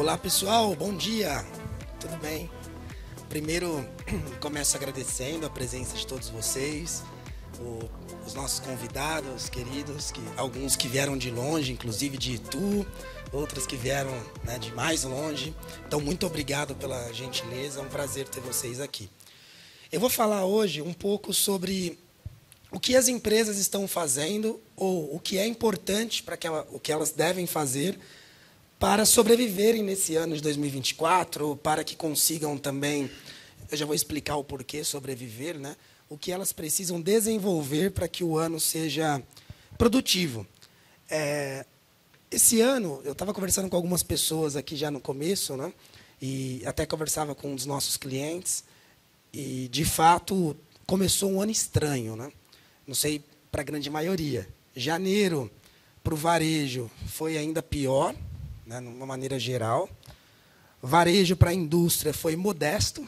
Olá pessoal, bom dia, tudo bem? Primeiro, começo agradecendo a presença de todos vocês, os nossos convidados queridos, alguns que vieram de longe, inclusive de Itu, outros que vieram, né, de mais longe. Então, muito obrigado pela gentileza, é um prazer ter vocês aqui. Eu vou falar hoje um pouco sobre o que as empresas estão fazendo ou o que é importante para o que elas devem fazer para sobreviverem nesse ano de 2024, para que consigam também, eu já vou explicar o porquê sobreviver, né? O que elas precisam desenvolver para que o ano seja produtivo. Esse ano, eu estava conversando com algumas pessoas aqui já no começo, né? E até conversava com um dos nossos clientes, e, de fato, começou um ano estranho, né? Não sei para a grande maioria. Janeiro, para o varejo, foi ainda pior, né, de uma maneira geral. Varejo para a indústria foi modesto,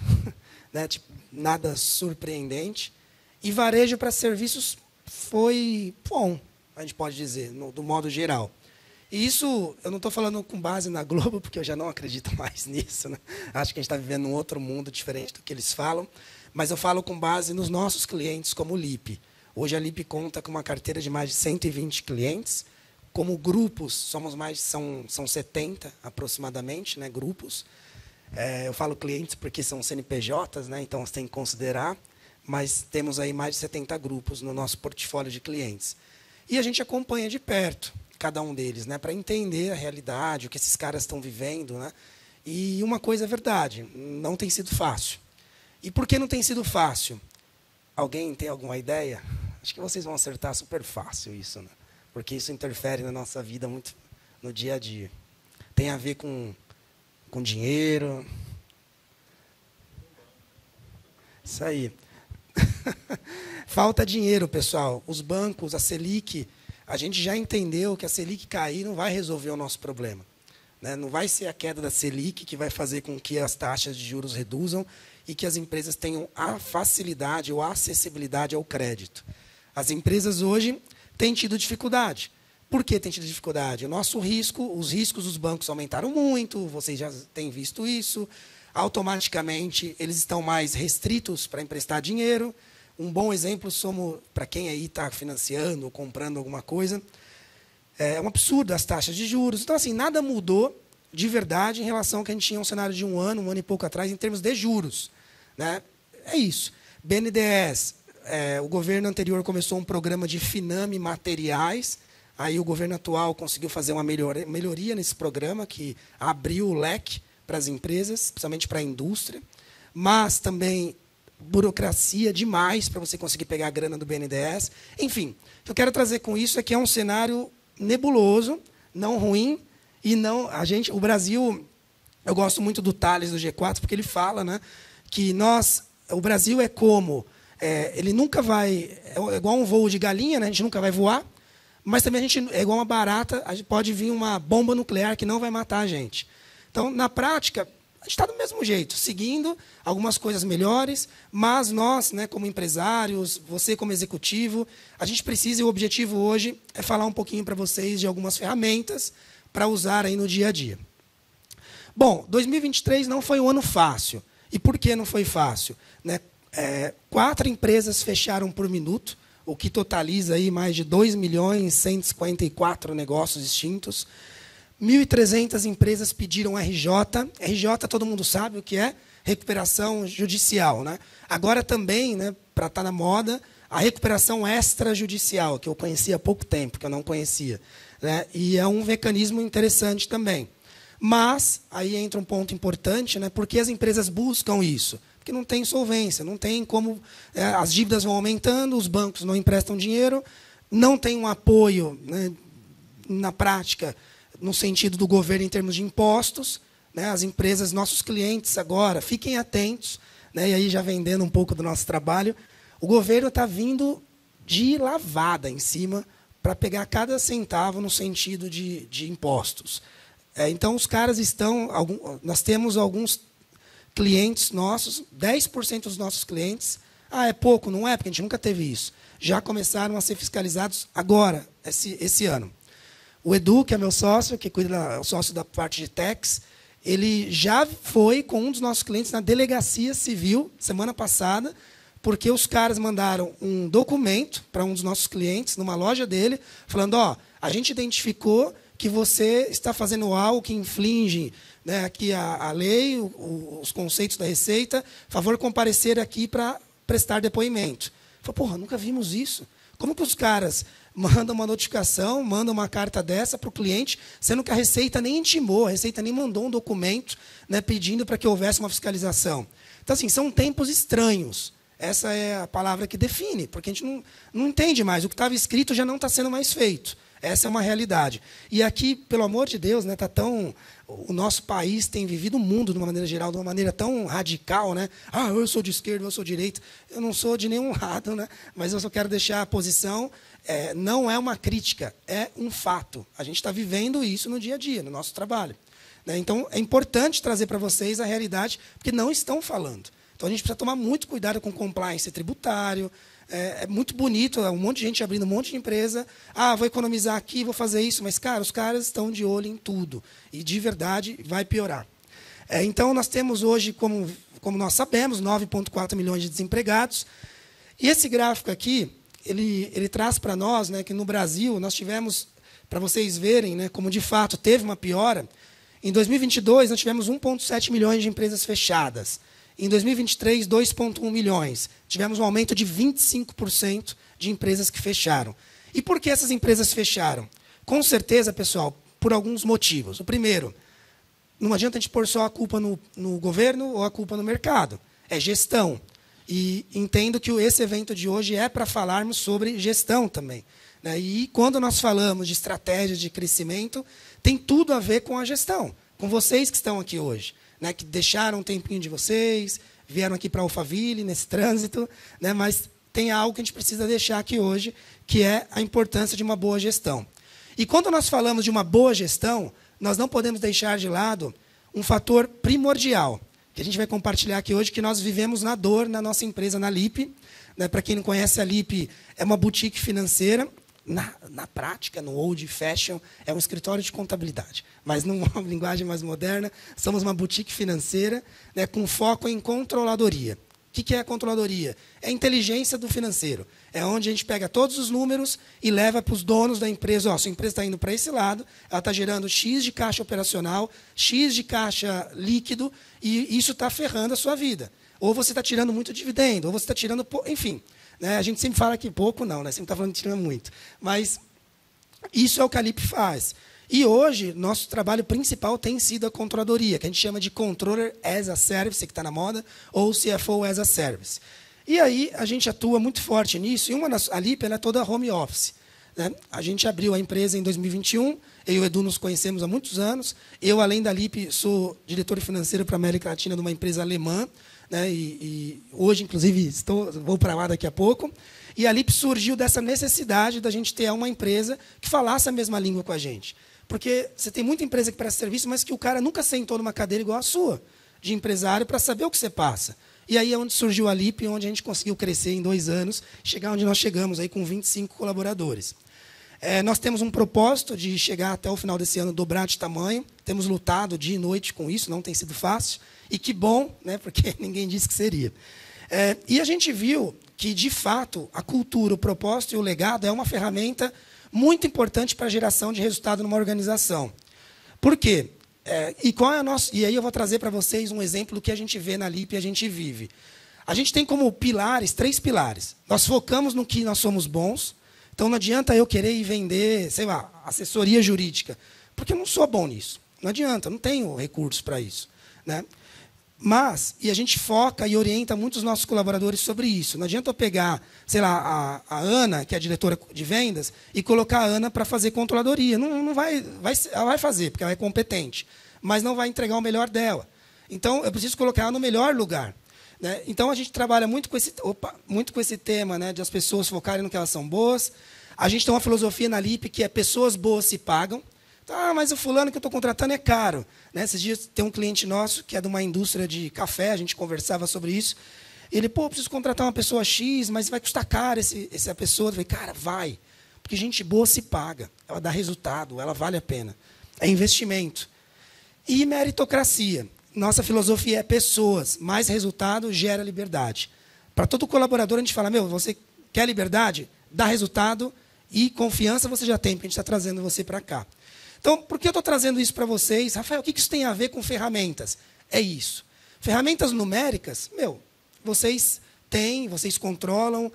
né, tipo, nada surpreendente. E varejo para serviços foi bom, a gente pode dizer, do modo geral. E isso, eu não estou falando com base na Globo, porque eu já não acredito mais nisso, né? Acho que a gente está vivendo um outro mundo diferente do que eles falam, mas eu falo com base nos nossos clientes, como o Lipe. Hoje a Lipe conta com uma carteira de mais de 120 clientes. Como grupos, são 70 aproximadamente, né, grupos. Eu falo clientes porque são CNPJs, né, então você tem que considerar, mas temos aí mais de 70 grupos no nosso portfólio de clientes. E a gente acompanha de perto cada um deles, né, para entender a realidade, o que esses caras estão vivendo, né. E uma coisa é verdade, não tem sido fácil. E por que não tem sido fácil? Alguém tem alguma ideia? Acho que vocês vão acertar super fácil isso, né? Porque isso interfere na nossa vida muito no dia a dia. Tem a ver com dinheiro. Isso aí. Falta dinheiro, pessoal. Os bancos, a Selic, a gente já entendeu que a Selic cair não vai resolver o nosso problema, né? Não vai ser a queda da Selic que vai fazer com que as taxas de juros reduzam e que as empresas tenham a facilidade ou a acessibilidade ao crédito. As empresas hoje têm tido dificuldade. Por que tem tido dificuldade? Os riscos dos bancos aumentaram muito, vocês já têm visto isso. Automaticamente, eles estão mais restritos para emprestar dinheiro. Um bom exemplo somos, para quem aí está financiando ou comprando alguma coisa, é um absurdo as taxas de juros. Então, assim, nada mudou de verdade em relação ao que a gente tinha um cenário de um ano e pouco atrás, em termos de juros, né? É isso. BNDES, o governo anterior começou um programa de Finame materiais, aí o governo atual conseguiu fazer uma melhoria nesse programa, que abriu o leque para as empresas, principalmente para a indústria, mas também burocracia demais para você conseguir pegar a grana do BNDES. Enfim, o que eu quero trazer com isso é que é um cenário nebuloso, não ruim, e não o Brasil, eu gosto muito do Tales do G4, porque ele fala, né, que o Brasil é como ele nunca vai, é igual um voo de galinha, né? A gente nunca vai voar, mas também é igual uma barata, pode vir uma bomba nuclear que não vai matar a gente. Então, na prática, a gente está do mesmo jeito, seguindo algumas coisas melhores, mas nós, né, como empresários, você como executivo, a gente precisa, e o objetivo hoje é falar um pouquinho para vocês de algumas ferramentas para usar aí no dia a dia. Bom, 2023 não foi um ano fácil. E por que não foi fácil? Né? 4 empresas fecharam por minuto, o que totaliza aí mais de 2.154 negócios extintos. 1.300 empresas pediram RJ. RJ, todo mundo sabe o que é, recuperação judicial, né? Agora também, né, para estar na moda, a recuperação extrajudicial, que eu conhecia há pouco tempo, que eu não conhecia, né? E é um mecanismo interessante também. Mas, aí entra um ponto importante, né? Por que as empresas buscam isso? Porque não tem solvência, não tem como... as dívidas vão aumentando, os bancos não emprestam dinheiro, não tem um apoio, né, na prática, no sentido do governo em termos de impostos, né? As empresas, nossos clientes agora, fiquem atentos, né? E aí já vendendo um pouco do nosso trabalho, o governo está vindo de lavada em cima para pegar cada centavo no sentido de impostos. Então, os caras nós temos alguns clientes nossos, 10% dos nossos clientes, é pouco, não é? Porque a gente nunca teve isso. Já começaram a ser fiscalizados agora, esse ano. O Edu, que é meu sócio, que cuida, é o sócio da parte de tax, ele já foi com um dos nossos clientes na delegacia civil, semana passada, porque os caras mandaram um documento para um dos nossos clientes, numa loja dele, falando, a gente identificou que você está fazendo algo que infringe, né, aqui a lei, os conceitos da Receita, favor comparecer aqui para prestar depoimento. Falei, porra, nunca vimos isso. Como que os caras mandam uma notificação, mandam uma carta dessa para o cliente, sendo que a Receita nem intimou, a Receita nem mandou um documento, né, pedindo para que houvesse uma fiscalização. Então, assim, são tempos estranhos. Essa é a palavra que define, porque a gente não entende mais. O que estava escrito já não está sendo mais feito. Essa é uma realidade. E aqui, pelo amor de Deus, né, o nosso país tem vivido o mundo, de uma maneira geral, de uma maneira tão radical. Né? Eu sou de esquerda, eu sou de direita. Eu não sou de nenhum lado, né? Mas eu só quero deixar a posição. Não é uma crítica, é um fato. A gente está vivendo isso no dia a dia, no nosso trabalho. Né? Então, é importante trazer para vocês a realidade, porque não estão falando. Então, a gente precisa tomar muito cuidado com compliance tributário. É muito bonito, um monte de gente abrindo um monte de empresa. Vou economizar aqui, vou fazer isso. Mas, cara, os caras estão de olho em tudo. E, de verdade, vai piorar. Então, nós temos hoje, como nós sabemos, 9,4 milhões de desempregados. E esse gráfico aqui, ele traz para nós, né, que no Brasil nós tivemos, para vocês verem, né, como de fato teve uma piora. Em 2022, nós tivemos 1,7 milhões de empresas fechadas. Em 2023, 2,1 milhões. Tivemos um aumento de 25% de empresas que fecharam. E por que essas empresas fecharam? Com certeza, pessoal, por alguns motivos. O primeiro, não adianta a gente pôr só a culpa no governo ou a culpa no mercado. É gestão. E entendo que esse evento de hoje é para falarmos sobre gestão também. Né? E quando nós falamos de estratégias de crescimento, tem tudo a ver com a gestão, com vocês que estão aqui hoje. Né, que deixaram um tempinho de vocês, vieram aqui para Alphaville, nesse trânsito, né, mas tem algo que a gente precisa deixar aqui hoje, que é a importância de uma boa gestão. E quando nós falamos de uma boa gestão, nós não podemos deixar de lado um fator primordial, que a gente vai compartilhar aqui hoje, que nós vivemos na dor na nossa empresa, na Lip. Né, para quem não conhece, a Lip é uma boutique financeira. Na prática, no old fashion, é um escritório de contabilidade. Mas, numa linguagem mais moderna, somos uma boutique financeira, né, com foco em controladoria. O que é a controladoria? É a inteligência do financeiro. É onde a gente pega todos os números e leva para os donos da empresa. Sua empresa está indo para esse lado, ela está gerando X de caixa operacional, X de caixa líquido, e isso está ferrando a sua vida. Ou você está tirando muito dividendo, ou você está tirando... Enfim, né, a gente sempre fala que pouco não, né, sempre está falando que tira muito. Mas isso é o que a Lip faz. E hoje, nosso trabalho principal tem sido a controladoria, que a gente chama de Controller as a Service, que está na moda, ou CFO as a Service. E aí a gente atua muito forte nisso, e a Lip é toda home office. Né? A gente abriu a empresa em 2021, eu e o Edu nos conhecemos há muitos anos. Eu, além da Lip, sou diretor financeiro para a América Latina de uma empresa alemã, né? E hoje, inclusive, vou para lá daqui a pouco. E a Lip surgiu dessa necessidade da gente ter uma empresa que falasse a mesma língua com a gente. Porque você tem muita empresa que presta serviço, mas que o cara nunca sentou numa cadeira igual a sua, de empresário, para saber o que você passa. E aí é onde surgiu a Lip, onde a gente conseguiu crescer em 2 anos, chegar onde nós chegamos, aí com 25 colaboradores. Nós temos um propósito de chegar até o final desse ano, dobrar de tamanho. Temos lutado dia e noite com isso, não tem sido fácil. E que bom, né, porque ninguém disse que seria. E a gente viu que, de fato, a cultura, o propósito e o legado é uma ferramenta muito importante para a geração de resultado numa organização. Por quê? E aí eu vou trazer para vocês um exemplo do que a gente vê na Lip e a gente vive. A gente tem como pilares, 3 pilares. Nós focamos no que nós somos bons. Então, não adianta eu querer ir vender, sei lá, assessoria jurídica, porque eu não sou bom nisso. Não adianta, eu não tenho recursos para isso. Né? E a gente foca e orienta muitos nossos colaboradores sobre isso. Não adianta eu pegar, sei lá, a Ana, que é a diretora de vendas, e colocar a Ana para fazer controladoria. Não vai, ela vai fazer, porque ela é competente, mas não vai entregar o melhor dela. Então, eu preciso colocar ela no melhor lugar. Né? Então, a gente trabalha muito com esse tema, né, de as pessoas focarem no que elas são boas. A gente tem uma filosofia na Lip que é pessoas boas se pagam. Mas o fulano que eu estou contratando é caro. Né? Esses dias tem um cliente nosso que é de uma indústria de café, a gente conversava sobre isso. Ele, preciso contratar uma pessoa X, mas vai custar caro essa pessoa. Eu falei, cara, vai. Porque gente boa se paga. Ela dá resultado, ela vale a pena. É investimento. E meritocracia. Nossa filosofia é pessoas, mais resultado gera liberdade. Para todo colaborador, a gente fala, você quer liberdade? Dá resultado e confiança você já tem, porque a gente está trazendo você para cá. Então, por que eu estou trazendo isso para vocês? Rafael, o que isso tem a ver com ferramentas? É isso. Ferramentas numéricas, vocês têm, vocês controlam,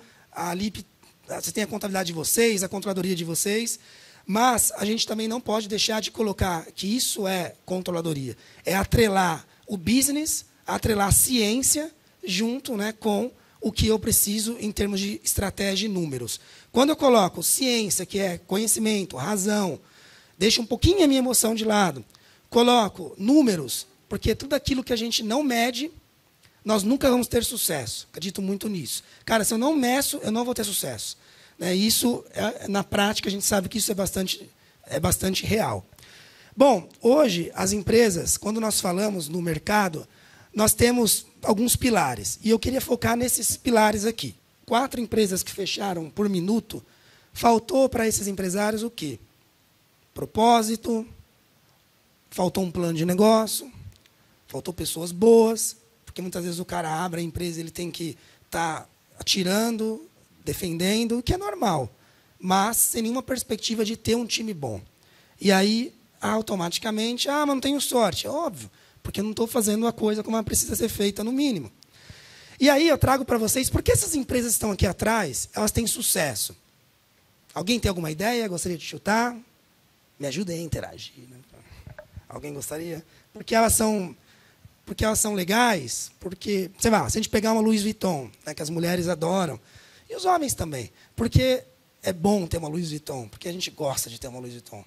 você tem a contabilidade de vocês, a controladoria de vocês, mas a gente também não pode deixar de colocar que isso é controladoria. É atrelar o business, atrelar a ciência junto, com o que eu preciso em termos de estratégia e números. Quando eu coloco ciência, que é conhecimento, razão, deixo um pouquinho a minha emoção de lado, coloco números, porque tudo aquilo que a gente não mede, nós nunca vamos ter sucesso. Acredito muito nisso. Cara, se eu não meço, eu não vou ter sucesso. Isso, na prática, a gente sabe que isso é bastante real. Bom, hoje, as empresas, quando nós falamos no mercado, nós temos alguns pilares. E eu queria focar nesses pilares aqui. 4 empresas que fecharam por minuto, faltou para esses empresários o quê? Propósito, faltou um plano de negócio, faltou pessoas boas, porque muitas vezes o cara abre a empresa, ele tem que estar atirando, defendendo, o que é normal, mas sem nenhuma perspectiva de ter um time bom. E aí, automaticamente, mas não tenho sorte. É óbvio, porque eu não estou fazendo a coisa como ela precisa ser feita, no mínimo. E aí eu trago para vocês, por que essas empresas que estão aqui atrás, elas têm sucesso? Alguém tem alguma ideia? Gostaria de chutar? Me ajudem a interagir. Alguém gostaria? Porque elas são legais, porque, sei lá, se a gente pegar uma Louis Vuitton, que as mulheres adoram, e os homens também, porque é bom ter uma Louis Vuitton, porque a gente gosta de ter uma Louis Vuitton.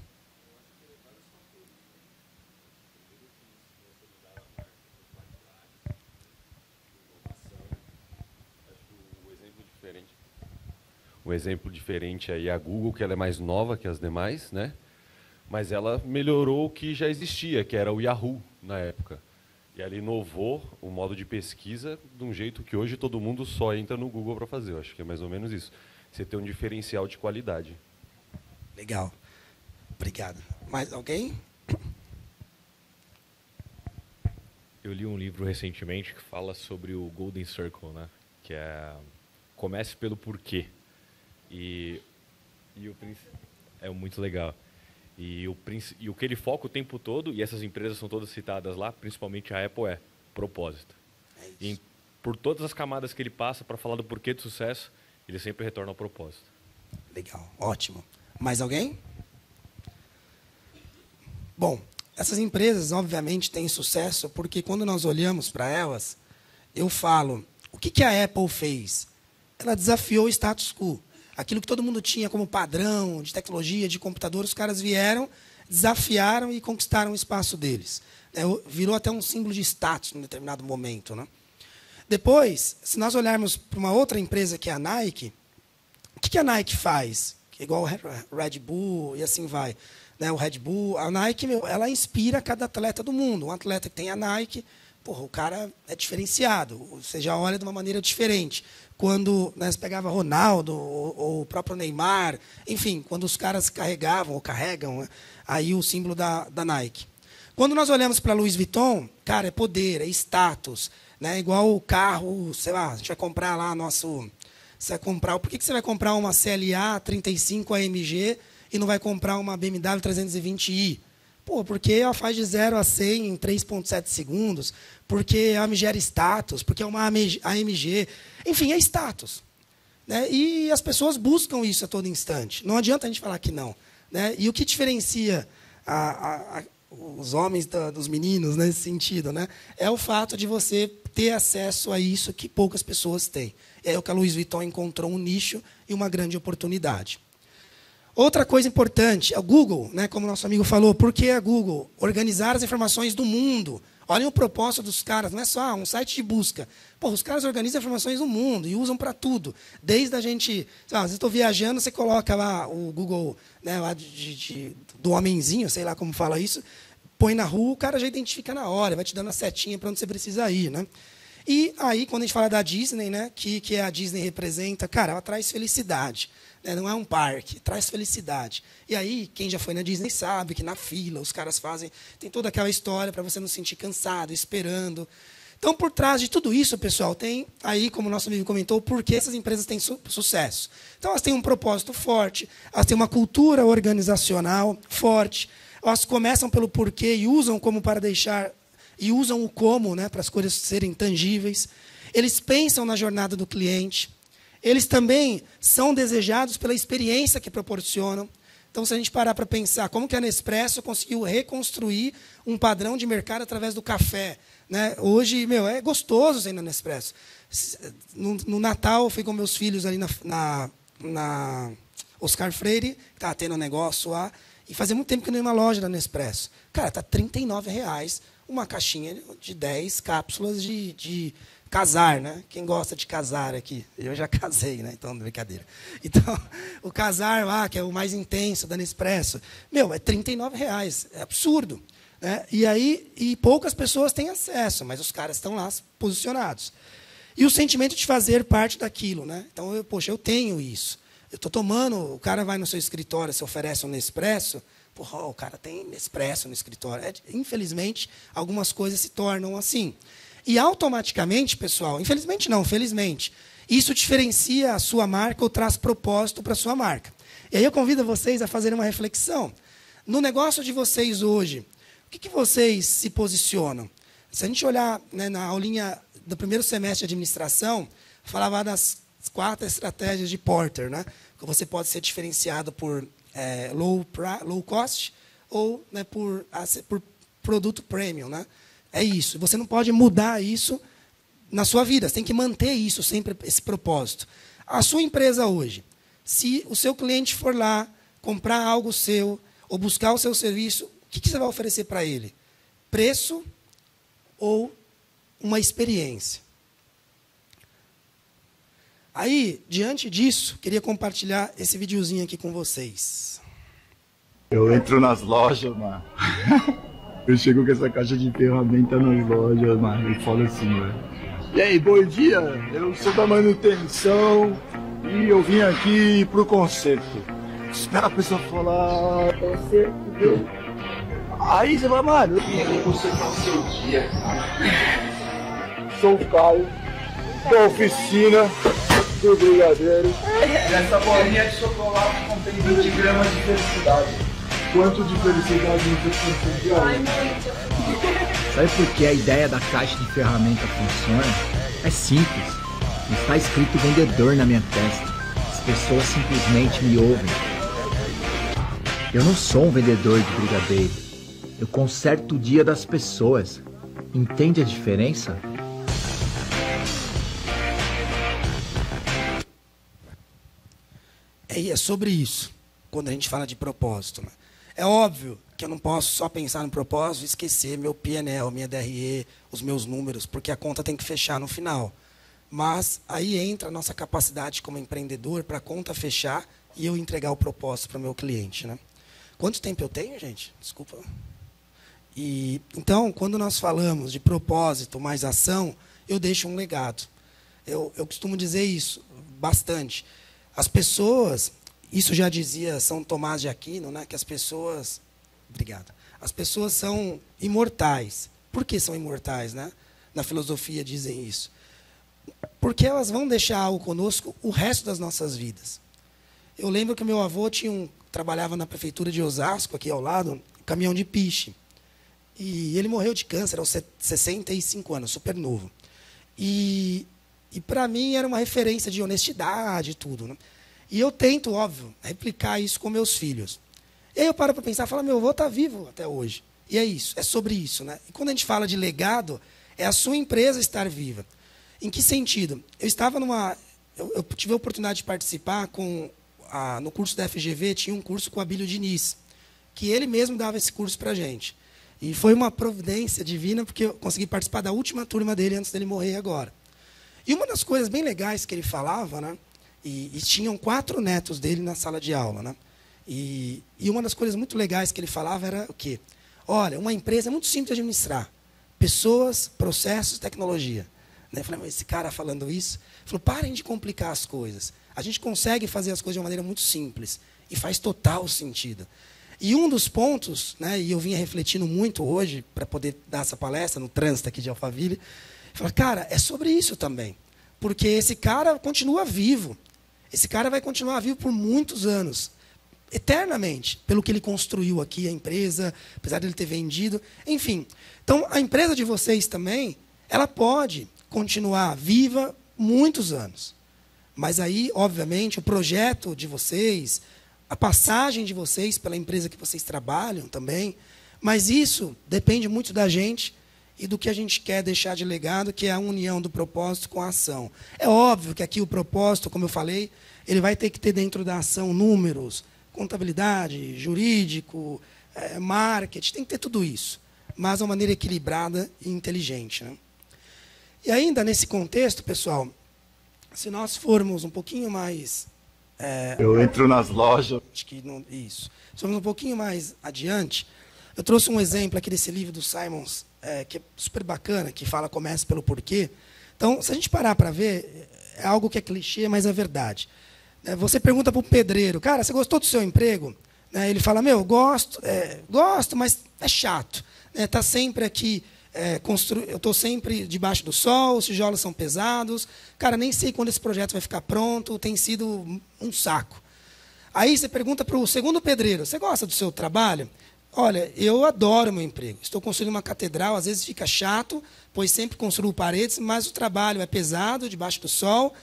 Um exemplo diferente aí é a Google, que ela é mais nova que as demais, né? Mas ela melhorou o que já existia, que era o Yahoo na época. E ela inovou o modo de pesquisa de um jeito que hoje todo mundo só entra no Google para fazer. Eu acho que é mais ou menos isso. Você tem um diferencial de qualidade. Legal. Obrigado. Mais alguém? Eu li um livro recentemente que fala sobre o Golden Circle, né? Que é comece pelo porquê. E é muito legal. E o que ele foca o tempo todo, e essas empresas são todas citadas lá, principalmente a Apple, é propósito. E por todas as camadas que ele passa para falar do porquê de sucesso, ele sempre retorna ao propósito. Legal, ótimo. Mais alguém? Bom, essas empresas, obviamente, têm sucesso porque quando nós olhamos para elas, eu falo, o que a Apple fez? Ela desafiou o status quo. Aquilo que todo mundo tinha como padrão de tecnologia, de computador, os caras vieram, desafiaram e conquistaram o espaço deles. Virou até um símbolo de status em determinado momento. Depois, se nós olharmos para uma outra empresa que é a Nike, o que a Nike faz? Que é igual o Red Bull e assim vai. O Red Bull, a Nike, ela inspira cada atleta do mundo. Um atleta que tem a Nike, o cara é diferenciado. Você já olha de uma maneira diferente. Quando você pegava Ronaldo ou o próprio Neymar, enfim, quando os caras carregavam ou carregam aí o símbolo da Nike. Quando nós olhamos para Louis Vuitton, cara, é poder, é status, igual o carro, sei lá, a gente vai comprar lá você vai comprar, por que você vai comprar uma CLA 35 AMG e não vai comprar uma BMW 320i? Porque ela faz de 0 a 100 em 3,7 segundos, porque ela me gera status, porque é uma AMG. Enfim, é status. E as pessoas buscam isso a todo instante. Não adianta a gente falar que não. E o que diferencia os homens dos meninos nesse sentido é o fato de você ter acesso a isso que poucas pessoas têm. É o que a Louis Vuitton encontrou um nicho e uma grande oportunidade. Outra coisa importante é o Google, como nosso amigo falou. Por que a Google? Organizar as informações do mundo. Olhem o propósito dos caras, não é só um site de busca. Os caras organizam informações do mundo e usam para tudo. Desde a gente... Às vezes estou viajando, você coloca lá o Google, lá do homenzinho, sei lá como fala isso, põe na rua, o cara já identifica na hora, vai te dando a setinha para onde você precisa ir. E aí, quando a gente fala da Disney, que a Disney representa, cara, ela traz felicidade. né? Não é um parque, traz felicidade. E aí, quem já foi na Disney sabe que na fila os caras fazem... Tem toda aquela história para você não se sentir cansado, esperando. Então, por trás de tudo isso, pessoal, tem aí, como o nosso amigo comentou, por que essas empresas têm sucesso. Então, elas têm um propósito forte, elas têm uma cultura organizacional forte, elas começam pelo porquê e usam como para deixar... E usam o como, né, para as coisas serem tangíveis. Eles pensam na jornada do cliente. Eles também são desejados pela experiência que proporcionam. Então, se a gente parar para pensar como que a Nespresso conseguiu reconstruir um padrão de mercado através do café, né? Hoje, é gostoso ser na Nespresso. No Natal, eu fui com meus filhos ali na Oscar Freire, que estava tendo um negócio lá, e fazia muito tempo que eu não ia numa loja da Nespresso. Cara, está R$ 39,00 uma caixinha de 10 cápsulas de casar, né? Quem gosta de casar aqui? Eu já casei, né? Então, brincadeira. Então, o casar lá, que é o mais intenso da Nespresso, é R$ 39,00. É absurdo, né? E poucas pessoas têm acesso, mas os caras estão lá posicionados. E o sentimento de fazer parte daquilo, né? Então, eu tenho isso. Eu estou tomando, o cara vai no seu escritório, se oferece um Nespresso, porra, o cara tem Nespresso no escritório. Infelizmente, algumas coisas se tornam assim. E automaticamente, pessoal, infelizmente não, felizmente, isso diferencia a sua marca ou traz propósito para a sua marca. E aí eu convido vocês a fazerem uma reflexão. No negócio de vocês hoje, o que vocês se posicionam? Se a gente olhar, né, na aulinha do primeiro semestre de administração, falava das 4 estratégias de Porter, né? Que você pode ser diferenciado por low cost ou, né, por produto premium, né? É isso. Você não pode mudar isso na sua vida. Você tem que manter isso sempre, esse propósito. A sua empresa hoje, se o seu cliente for lá comprar algo seu ou buscar o seu serviço, o que você vai oferecer para ele? Preço ou uma experiência? Aí, diante disso, queria compartilhar esse videozinho aqui com vocês. Eu entro nas lojas, mano. Eu chego com essa caixa de ferramenta nas lojas, mano, e falo assim, velho. E aí, bom dia, eu sou da manutenção e eu vim aqui pro conserto. Espera a pessoa falar... Conserto, viu? Aí você vai, mano, eu vim aqui consertar o seu dia. Sou o Caio, da oficina do brigadeiro. E essa bolinha de chocolate contém 20 gramas de felicidade. Quanto de felicidade você conseguiu? Sabe por que a ideia da caixa de ferramenta funciona? É simples. Está escrito vendedor na minha testa. As pessoas simplesmente me ouvem. Eu não sou um vendedor de brigadeiro. Eu conserto o dia das pessoas. Entende a diferença? É sobre isso, quando a gente fala de propósito, né? É óbvio que eu não posso só pensar no propósito e esquecer meu P&L, minha DRE, os meus números, porque a conta tem que fechar no final. Mas aí entra a nossa capacidade como empreendedor para a conta fechar e eu entregar o propósito para o meu cliente, né? Quanto tempo eu tenho, gente? Desculpa. Então, quando nós falamos de propósito mais ação, eu deixo um legado. Eu costumo dizer isso bastante. As pessoas... Isso já dizia São Tomás de Aquino, né, que as pessoas... Obrigado. As pessoas são imortais. Por que são imortais, né? Na filosofia dizem isso. Porque elas vão deixar algo conosco o resto das nossas vidas. Eu lembro que meu avô trabalhava na prefeitura de Osasco, aqui ao lado, um caminhão de piche. E ele morreu de câncer aos 65 anos, super novo. E para mim era uma referência de honestidade e tudo, né? E eu tento, óbvio, replicar isso com meus filhos. E aí eu paro para pensar e falo, meu avô está vivo até hoje. E é isso, é sobre isso, né? E quando a gente fala de legado, é a sua empresa estar viva. Em que sentido? Eu tive a oportunidade de participar no curso da FGV, tinha um curso com o Abílio Diniz, que ele mesmo dava esse curso para a gente. E foi uma providência divina, porque eu consegui participar da última turma dele antes dele morrer agora. E uma das coisas bem legais que ele falava, né? E tinham 4 netos dele na sala de aula, né? E uma das coisas muito legais que ele falava era o quê? Olha, uma empresa é muito simples de administrar. Pessoas, processos, tecnologia. Eu falei, mas esse cara falando isso... Ele falou, parem de complicar as coisas. a gente consegue fazer as coisas de uma maneira muito simples e faz total sentido. E um dos pontos, né, e eu vinha refletindo muito hoje para poder dar essa palestra no trânsito aqui de Alphaville, falar, cara, é sobre isso também. Porque esse cara continua vivo. Esse cara vai continuar vivo por muitos anos, eternamente, pelo que ele construiu aqui, a empresa, apesar de ele ter vendido. Enfim, então, a empresa de vocês também, ela pode continuar viva muitos anos. Mas aí, obviamente, o projeto de vocês, a passagem de vocês pela empresa que vocês trabalham também, mas isso depende muito da gente e do que a gente quer deixar de legado, que é a união do propósito com a ação. É óbvio que aqui o propósito, como eu falei, ele vai ter que ter dentro da ação números, contabilidade, jurídico, marketing, tem que ter tudo isso, mas de uma maneira equilibrada e inteligente, né? E ainda nesse contexto, pessoal, se nós formos um pouquinho mais... Eu entro nas lojas... Acho que não, isso. Se formos um pouquinho mais adiante, eu trouxe um exemplo aqui desse livro do Simons, que é super bacana, que fala Comece pelo Porquê. Então, se a gente parar para ver, é algo que é clichê, mas é verdade. Você pergunta para o pedreiro, cara, você gostou do seu emprego? Ele fala, meu, gosto, mas é chato. Está sempre aqui, eu estou sempre debaixo do sol, os tijolos são pesados, cara, nem sei quando esse projeto vai ficar pronto, tem sido um saco. Aí você pergunta para o segundo pedreiro, você gosta do seu trabalho? Olha, eu adoro o meu emprego. Estou construindo uma catedral, às vezes fica chato, pois sempre construo paredes, mas o trabalho é pesado, debaixo do sol.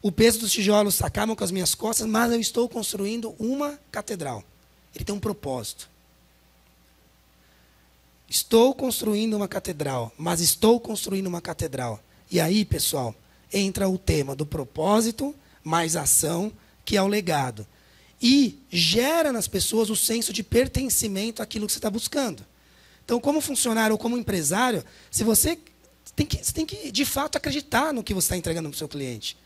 O peso dos tijolos acabam com as minhas costas, mas eu estou construindo uma catedral. Ele tem um propósito. Estou construindo uma catedral, mas estou construindo uma catedral. E aí, pessoal, entra o tema do propósito mais ação, que é o legado. E gera nas pessoas o senso de pertencimento àquilo que você está buscando. Então, como funcionário ou como empresário, você tem que, de fato, acreditar no que você está entregando para o seu cliente.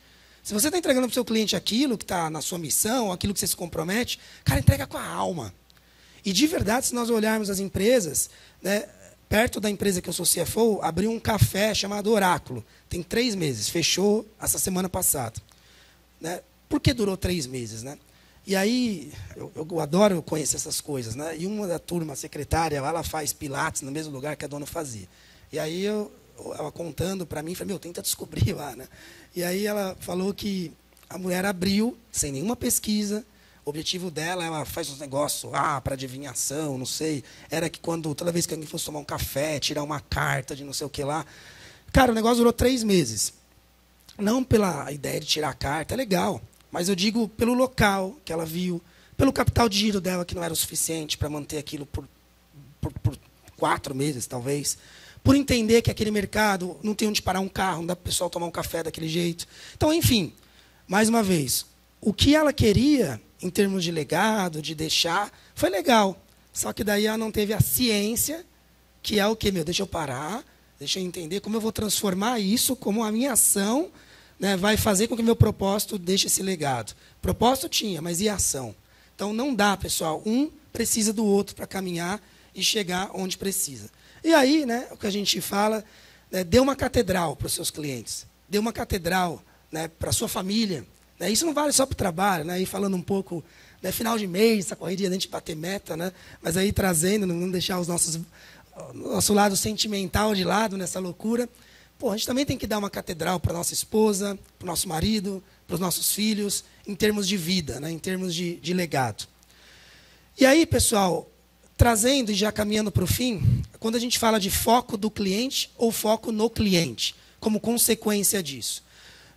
Se você está entregando para o seu cliente aquilo que está na sua missão, aquilo que você se compromete, cara, entrega com a alma. E, de verdade, se nós olharmos as empresas, né, perto da empresa que eu sou CFO, abriu um café chamado Oráculo. Tem 3 meses, fechou essa semana passada. Né? Por que durou 3 meses? Né? E aí, eu adoro conhecer essas coisas, né? E uma da turma, a secretária, ela faz pilates no mesmo lugar que a dona fazia. E aí, ela contando para mim, falei, meu, tenta descobrir lá, né? E aí ela falou que a mulher abriu, sem nenhuma pesquisa, o objetivo dela, ela faz uns negócios, para adivinhação, não sei, era que toda vez que alguém fosse tomar um café, tirar uma carta de não sei o que lá, cara, o negócio durou 3 meses. Não pela ideia de tirar a carta, é legal, mas eu digo pelo local que ela viu, pelo capital de giro dela, que não era o suficiente para manter aquilo por 4 meses, talvez. Por entender que aquele mercado não tem onde parar um carro, não dá para o pessoal tomar um café daquele jeito. Então, enfim, mais uma vez, o que ela queria, em termos de legado, de deixar, foi legal. Só que daí ela não teve a ciência, que é o quê? Deixa eu parar, deixa eu entender como eu vou transformar isso, como a minha ação, né, vai fazer com que o meu propósito deixe esse legado. Propósito tinha, mas e a ação? Então, não dá, pessoal. Um precisa do outro para caminhar e chegar onde precisa. E aí, né, o que a gente fala, dê uma catedral para os seus clientes. Dê uma catedral, né, para a sua família. Né, isso não vale só para o trabalho. Né, e falando um pouco, né, final de mês, essa correria de a gente bater meta, né, mas aí trazendo, não deixar nosso lado sentimental de lado nessa loucura. Pô, a gente também tem que dar uma catedral para a nossa esposa, para o nosso marido, para os nossos filhos, em termos de vida, né, em termos de legado. E aí, pessoal, trazendo e já caminhando para o fim, quando a gente fala de foco do cliente ou foco no cliente, como consequência disso.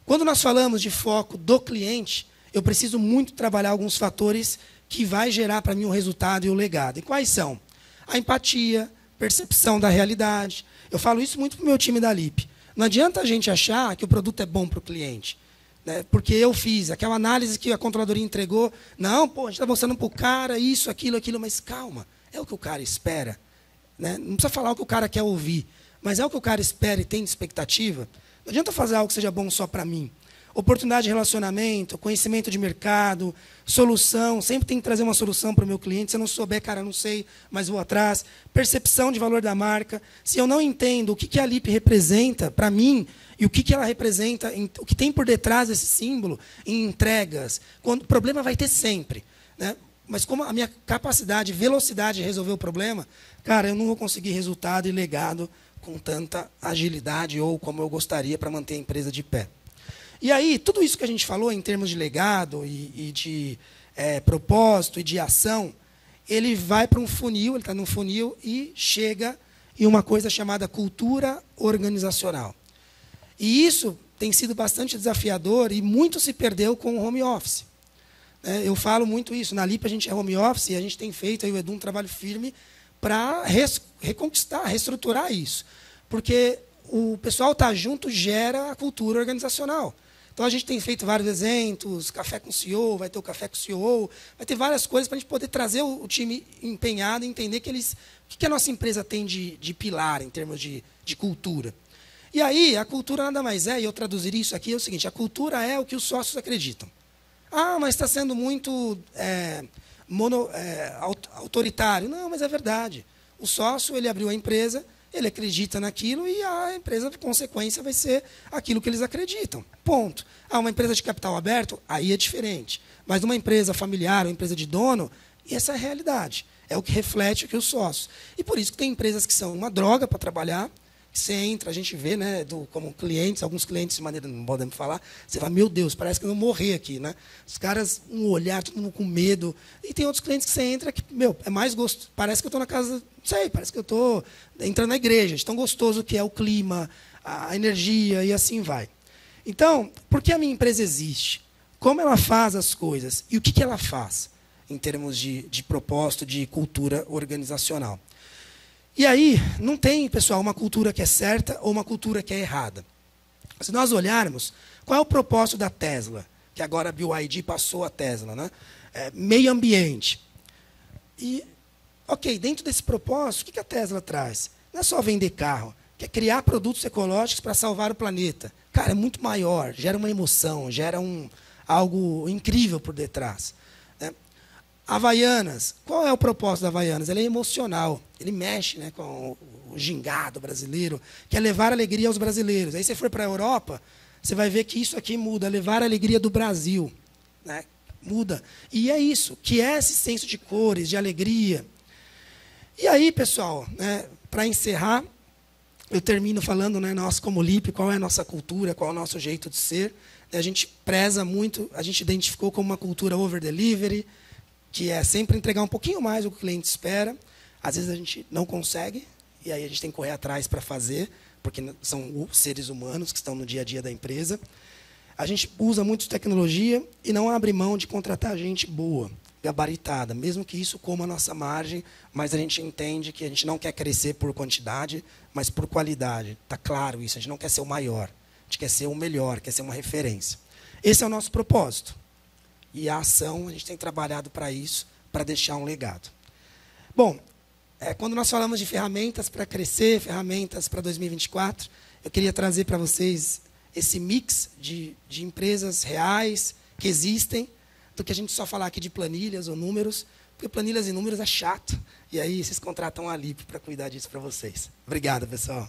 Quando nós falamos de foco do cliente, eu preciso muito trabalhar alguns fatores que vai gerar para mim o resultado e o legado. E quais são? A empatia, percepção da realidade. Eu falo isso muito para o meu time da LIP. Não adianta a gente achar que o produto é bom para o cliente, né? Porque eu fiz aquela análise que a controladoria entregou. Não, pô, a gente está mostrando para o cara isso, aquilo, mas calma. É o que o cara espera. Né? Não precisa falar o que o cara quer ouvir, mas é o que o cara espera e tem de expectativa. Não adianta fazer algo que seja bom só para mim. oportunidade de relacionamento, conhecimento de mercado, solução, sempre tem que trazer uma solução para o meu cliente. Se eu não souber, cara, não sei, mas vou atrás. Percepção de valor da marca. Se eu não entendo o que a LIP representa para mim e o que ela representa, o que tem por detrás desse símbolo, em entregas, quando o problema vai ter sempre, né? Mas como a minha capacidade, velocidade de resolver o problema, cara, eu não vou conseguir resultado e legado com tanta agilidade ou como eu gostaria para manter a empresa de pé. E aí, tudo isso que a gente falou em termos de legado e de propósito e de ação, ele vai para um funil, ele está num funil e chega em uma coisa chamada cultura organizacional. E isso tem sido bastante desafiador e muito se perdeu com o home office. Eu falo muito isso. Na LIP a gente é home office e a gente tem feito, aí o Edu, um trabalho firme para reconquistar, reestruturar isso. Porque o pessoal estar junto gera a cultura organizacional. Então, a gente tem feito vários eventos, café com o CEO, vai ter o café com o CEO, vai ter várias coisas para a gente poder trazer o time empenhado e entender que o que a nossa empresa tem de pilar em termos de cultura. E aí, a cultura nada mais é, e eu traduzir isso aqui, é o seguinte, a cultura é o que os sócios acreditam. Ah, mas está sendo muito autoritário. Não, mas é verdade. O sócio, ele abriu a empresa, ele acredita naquilo e a empresa, por consequência, vai ser aquilo que eles acreditam. Ponto. Ah, uma empresa de capital aberto, aí é diferente. Mas uma empresa familiar, uma empresa de dono, essa é a realidade. É o que reflete o que os sócios. E por isso que tem empresas que são uma droga para trabalhar, que você entra, a gente vê, né, como clientes, alguns clientes de maneira, não podemos falar, você fala, meu Deus, parece que eu vou morrer aqui, né? Os caras, um olhar, todo mundo com medo. E tem outros clientes que você entra que, é mais gostoso, parece que eu estou na casa, não sei, parece que eu estou entrando na igreja, de tão gostoso que é o clima, a energia e assim vai. Então, por que a minha empresa existe? Como ela faz as coisas? E o que ela faz em termos de propósito, de cultura organizacional? E aí, não tem, pessoal, uma cultura que é certa ou uma cultura que é errada. Se nós olharmos, qual é o propósito da Tesla? Que agora a BYD passou a Tesla, né? Meio ambiente. E, ok, dentro desse propósito, o que a Tesla traz? Não é só vender carro, que é criar produtos ecológicos para salvar o planeta. Cara, é muito maior, gera uma emoção, gera algo incrível por detrás. Havaianas, qual é o propósito da Havaianas? Ele é emocional, ele mexe, né, com o gingado brasileiro, que é levar alegria aos brasileiros. Aí você for para a Europa, você vai ver que isso aqui muda, levar a alegria do Brasil, né, muda. E é isso, que é esse senso de cores, de alegria. E aí, pessoal, né, para encerrar, eu termino falando, né, nós como LIP, qual é a nossa cultura, qual é o nosso jeito de ser. A gente preza muito, a gente identificou como uma cultura over-delivery, que é sempre entregar um pouquinho mais do que o cliente espera. Às vezes a gente não consegue, e aí a gente tem que correr atrás para fazer, porque são os seres humanos que estão no dia a dia da empresa. A gente usa muito tecnologia e não abre mão de contratar gente boa, gabaritada, mesmo que isso coma a nossa margem, mas a gente entende que a gente não quer crescer por quantidade, mas por qualidade. Está claro isso, a gente não quer ser o maior, a gente quer ser o melhor, quer ser uma referência. Esse é o nosso propósito. E a ação, a gente tem trabalhado para isso, para deixar um legado. Bom, quando nós falamos de ferramentas para crescer, ferramentas para 2024, eu queria trazer para vocês esse mix de empresas reais que existem, do que a gente só falar aqui de planilhas ou números, porque planilhas e números é chato, e aí vocês contratam a LIP para cuidar disso para vocês. Obrigado, pessoal.